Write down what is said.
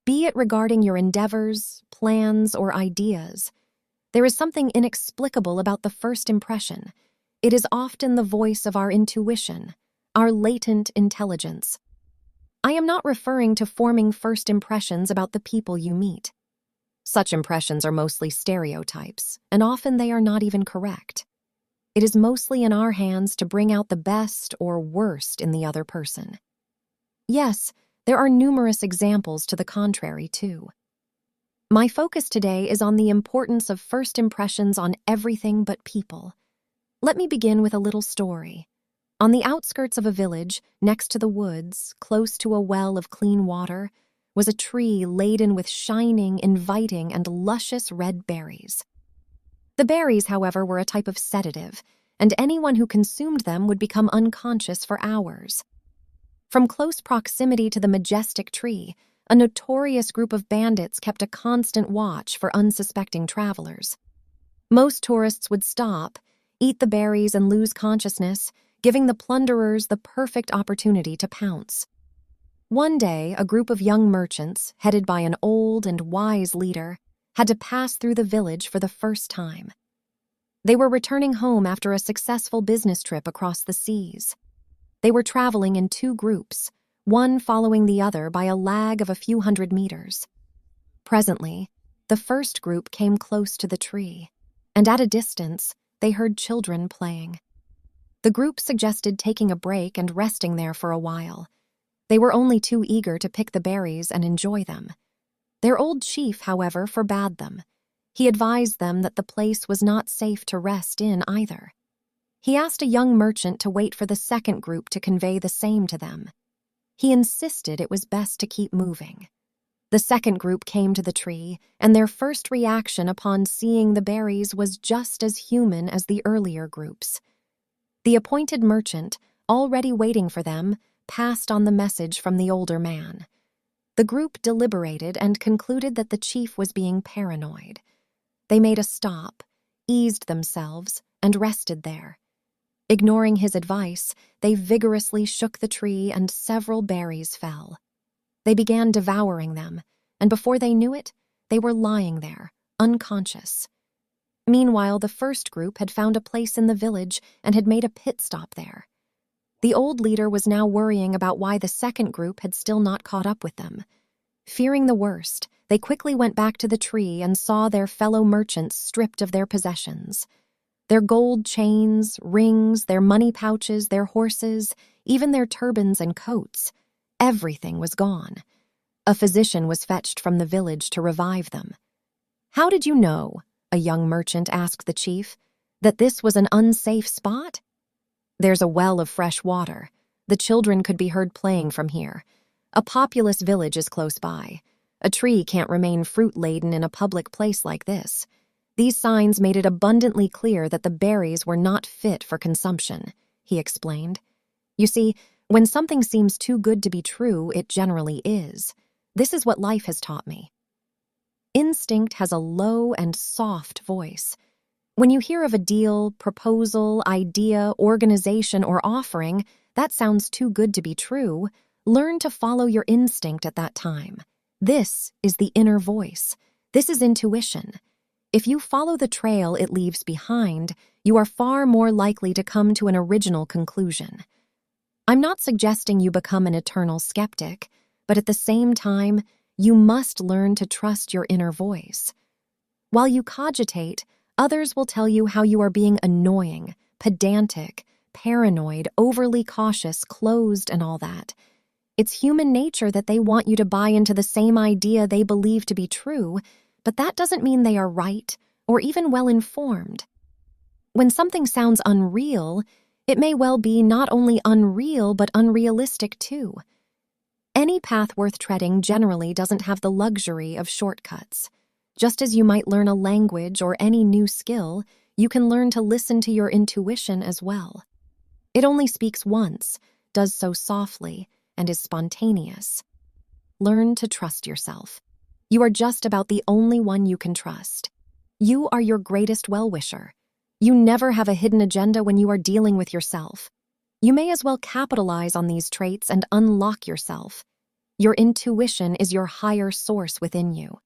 Be it regarding your endeavors, plans, or ideas, there is something inexplicable about the first impression. It is often the voice of our intuition, our latent intelligence. I am not referring to forming first impressions about the people you meet. Such impressions are mostly stereotypes, and often they are not even correct. It is mostly in our hands to bring out the best or worst in the other person. Yes, there are numerous examples to the contrary, too. My focus today is on the importance of first impressions on everything but people. Let me begin with a little story. On the outskirts of a village, next to the woods, close to a well of clean water, was a tree laden with shining, inviting, and luscious red berries. The berries, however, were a type of sedative, and anyone who consumed them would become unconscious for hours. From close proximity to the majestic tree, a notorious group of bandits kept a constant watch for unsuspecting travelers. Most tourists would stop, eat the berries, and lose consciousness, giving the plunderers the perfect opportunity to pounce. One day, a group of young merchants, headed by an old and wise leader, had to pass through the village for the first time. They were returning home after a successful business trip across the seas. They were traveling in two groups, one following the other by a lag of a few hundred meters. Presently, the first group came close to the tree, and at a distance, they heard children playing. The group suggested taking a break and resting there for a while. They were only too eager to pick the berries and enjoy them. Their old chief, however, forbade them. He advised them that the place was not safe to rest in either. He asked a young merchant to wait for the second group to convey the same to them. He insisted it was best to keep moving. The second group came to the tree, and their first reaction upon seeing the berries was just as human as the earlier groups. The appointed merchant, already waiting for them, passed on the message from the older man. The group deliberated and concluded that the chief was being paranoid. They made a stop, eased themselves, and rested there. Ignoring his advice, they vigorously shook the tree and several berries fell. They began devouring them, and before they knew it, they were lying there, unconscious. Meanwhile, the first group had found a place in the village and had made a pit stop there. The old leader was now worrying about why the second group had still not caught up with them. Fearing the worst, they quickly went back to the tree and saw their fellow merchants stripped of their possessions. Their gold chains, rings, their money pouches, their horses, even their turbans and coats. Everything was gone. A physician was fetched from the village to revive them. "How did you know," a young merchant asked the chief, "that this was an unsafe spot?" "There's a well of fresh water. The children could be heard playing from here. A populous village is close by. A tree can't remain fruit-laden in a public place like this." These signs made it abundantly clear that the berries were not fit for consumption, he explained. You see, when something seems too good to be true, it generally is. This is what life has taught me. Instinct has a low and soft voice. When you hear of a deal, proposal, idea, organization, or offering that sounds too good to be true, learn to follow your instinct at that time. This is the inner voice. This is intuition. If you follow the trail it leaves behind, you are far more likely to come to an original conclusion. I'm not suggesting you become an eternal skeptic, but at the same time, you must learn to trust your inner voice. While you cogitate, others will tell you how you are being annoying, pedantic, paranoid, overly cautious, closed, and all that. It's human nature that they want you to buy into the same idea they believe to be true, but that doesn't mean they are right or even well-informed. When something sounds unreal, it may well be not only unreal but unrealistic too. Any path worth treading generally doesn't have the luxury of shortcuts. Just as you might learn a language or any new skill, you can learn to listen to your intuition as well. It only speaks once, does so softly, and is spontaneous. Learn to trust yourself. You are just about the only one you can trust. You are your greatest well-wisher. You never have a hidden agenda when you are dealing with yourself. You may as well capitalize on these traits and unlock yourself. Your intuition is your higher source within you.